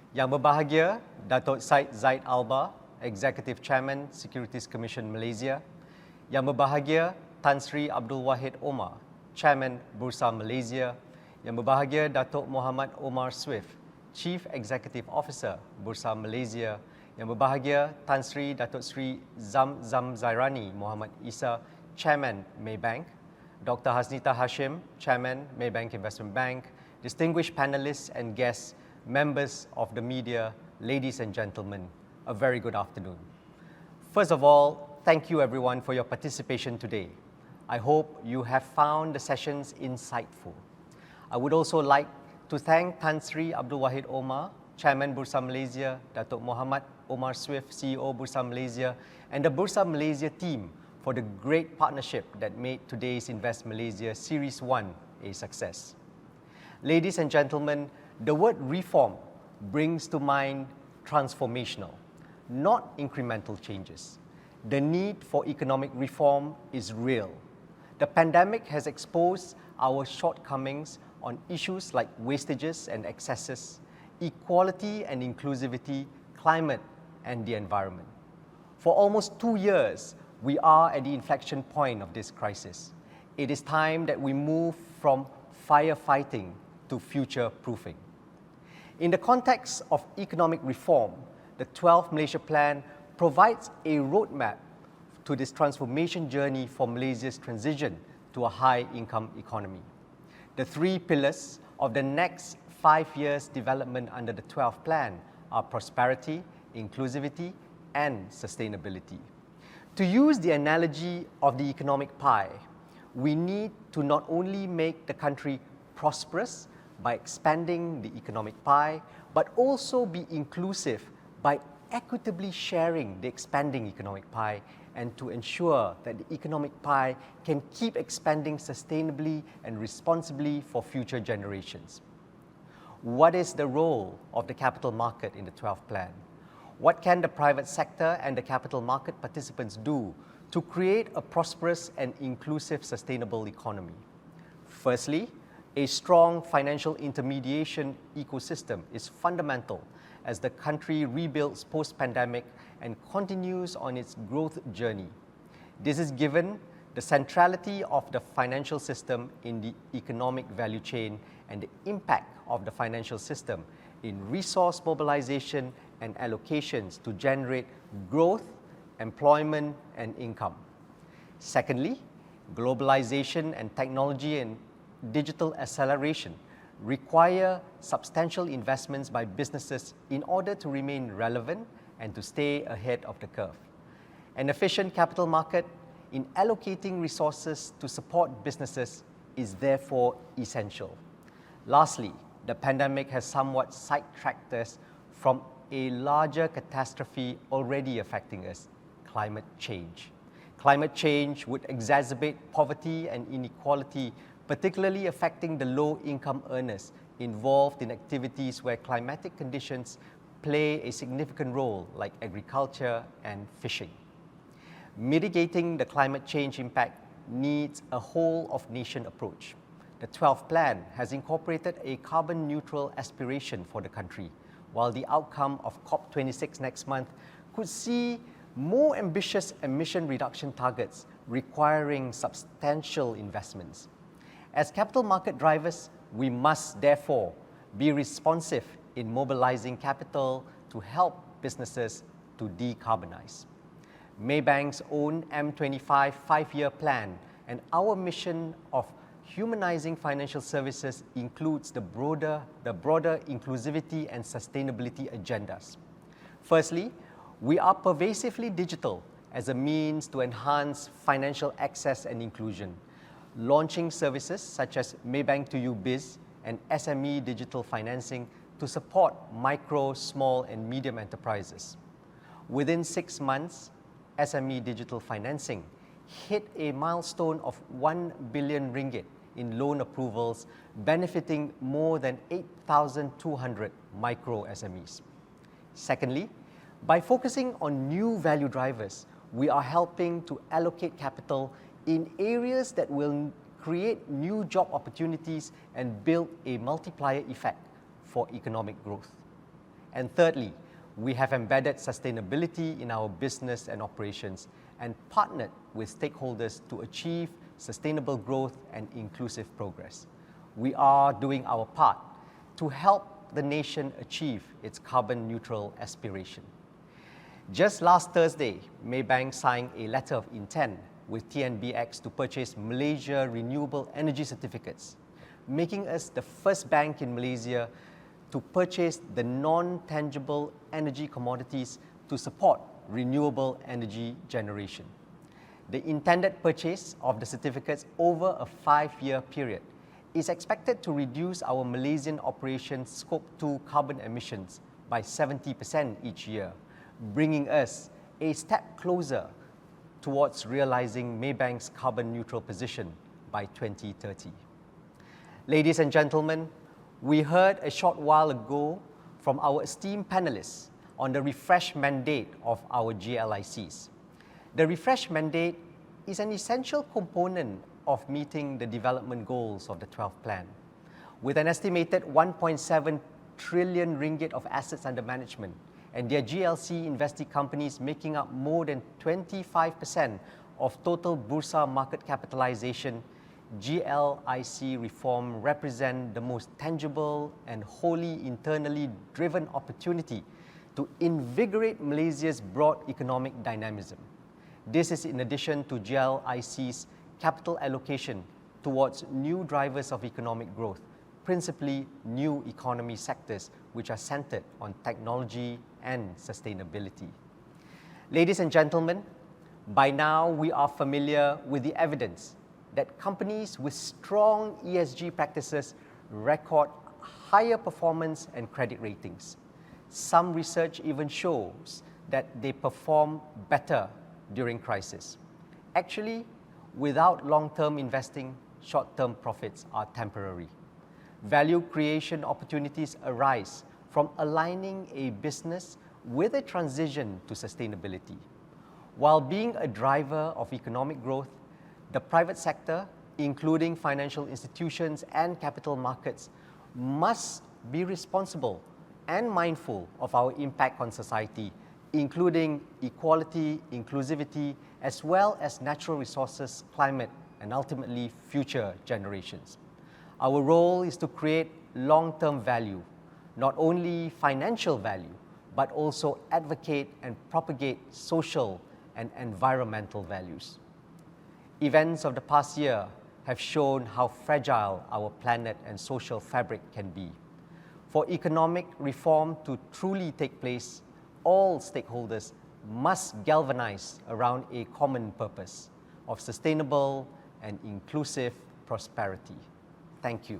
Yang berbahagia, Datuk Syed Zaid Alba, Executive Chairman Securities Commission Malaysia. Yang berbahagia, Tan Sri Abdul Wahid Omar, Chairman Bursa Malaysia. Yang berbahagia, Datuk Mohamed Omar Swift, Chief Executive Officer Bursa Malaysia. Yang berbahagia, Tan Sri Datuk Sri Zamzam Zairani Muhammad Isa, Chairman Maybank. Dr. Hasnita Hashim, Chairman Maybank Investment Bank. Distinguished panelists and guests, members of the media, ladies and gentlemen, a very good afternoon. First of all, thank you everyone for your participation today. I hope you have found the sessions insightful. I would also like to thank Tan Sri Abdul Wahid Omar, Chairman Bursa Malaysia, Datuk Mohamed Omar Swift, CEO Bursa Malaysia, and the Bursa Malaysia team for the great partnership that made today's Invest Malaysia Series 1 a success. Ladies and gentlemen, the word reform brings to mind transformational, not incremental changes. The need for economic reform is real. The pandemic has exposed our shortcomings on issues like wastages and excesses, equality and inclusivity, climate and the environment. For almost 2 years, we are at the inflection point of this crisis. It is time that we move from firefighting to future-proofing. In the context of economic reform, the 12th Malaysia Plan provides a roadmap to this transformation journey for Malaysia's transition to a high-income economy. The 3 pillars of the next 5 years' development under the 12th Plan are prosperity, inclusivity, and sustainability. To use the analogy of the economic pie, we need to not only make the country prosperous by expanding the economic pie, but also be inclusive by equitably sharing the expanding economic pie and to ensure that the economic pie can keep expanding sustainably and responsibly for future generations. What is the role of the capital market in the 12th Plan? What can the private sector and the capital market participants do to create a prosperous and inclusive sustainable economy? Firstly, a strong financial intermediation ecosystem is fundamental as the country rebuilds post-pandemic and continues on its growth journey. This is given the centrality of the financial system in the economic value chain and the impact of the financial system in resource mobilization and allocations to generate growth, employment, and income. Secondly, globalization and technology and digital acceleration require substantial investments by businesses in order to remain relevant and to stay ahead of the curve. An efficient capital market in allocating resources to support businesses is therefore essential. Lastly, the pandemic has somewhat sidetracked us from a larger catastrophe already affecting us, climate change. Climate change would exacerbate poverty and inequality, particularly affecting the low-income earners involved in activities where climatic conditions play a significant role, like agriculture and fishing. Mitigating the climate change impact needs a whole-of-nation approach. The 12th Plan has incorporated a carbon-neutral aspiration for the country, while the outcome of COP26 next month could see more ambitious emission reduction targets requiring substantial investments. As capital market drivers, we must therefore be responsive in mobilizing capital to help businesses to decarbonize. Maybank's own M25 5-year plan and our mission of humanizing financial services includes the broader inclusivity and sustainability agendas. Firstly, we are pervasively digital as a means to enhance financial access and inclusion, launching services such as Maybank to You Biz and SME digital financing to support micro, small and medium enterprises. Within 6 months, SME digital financing hit a milestone of 1 billion ringgit in loan approvals, benefiting more than 8,200 micro SMEs. Secondly, by focusing on new value drivers, we are helping to allocate capital in areas that will create new job opportunities and build a multiplier effect for economic growth. And thirdly, we have embedded sustainability in our business and operations and partnered with stakeholders to achieve sustainable growth and inclusive progress. We are doing our part to help the nation achieve its carbon neutral aspiration. Just last Thursday, Maybank signed a letter of intent with TNBX to purchase Malaysia renewable energy certificates, making us the first bank in Malaysia to purchase the non-tangible energy commodities to support renewable energy generation. The intended purchase of the certificates over a 5-year period is expected to reduce our Malaysian operations Scope 2 carbon emissions by 70% each year, bringing us a step closer towards realizing Maybank's carbon neutral position by 2030. Ladies and gentlemen, we heard a short while ago from our esteemed panelists on the refresh mandate of our GLICs. The refresh mandate is an essential component of meeting the development goals of the 12th plan. With an estimated 1.7 trillion ringgit of assets under management and their GLC investee companies making up more than 25% of total Bursa market capitalization, GLIC reform represent the most tangible and wholly internally driven opportunity to invigorate Malaysia's broad economic dynamism. This is in addition to GLIC's capital allocation towards new drivers of economic growth, principally new economy sectors which are centered on technology and sustainability. Ladies and gentlemen, by now we are familiar with the evidence that companies with strong ESG practices record higher performance and credit ratings. Some research even shows that they perform better during crisis. Actually, without long-term investing, short-term profits are temporary. Value creation opportunities arise from aligning a business with a transition to sustainability. While being a driver of economic growth, the private sector, including financial institutions and capital markets, must be responsible and mindful of our impact on society, including equality, inclusivity, as well as natural resources, climate, and ultimately future generations. Our role is to create long-term value, not only financial value, but also advocate and propagate social and environmental values. Events of the past year have shown how fragile our planet and social fabric can be. For economic reform to truly take place, all stakeholders must galvanize around a common purpose of sustainable and inclusive prosperity. Thank you.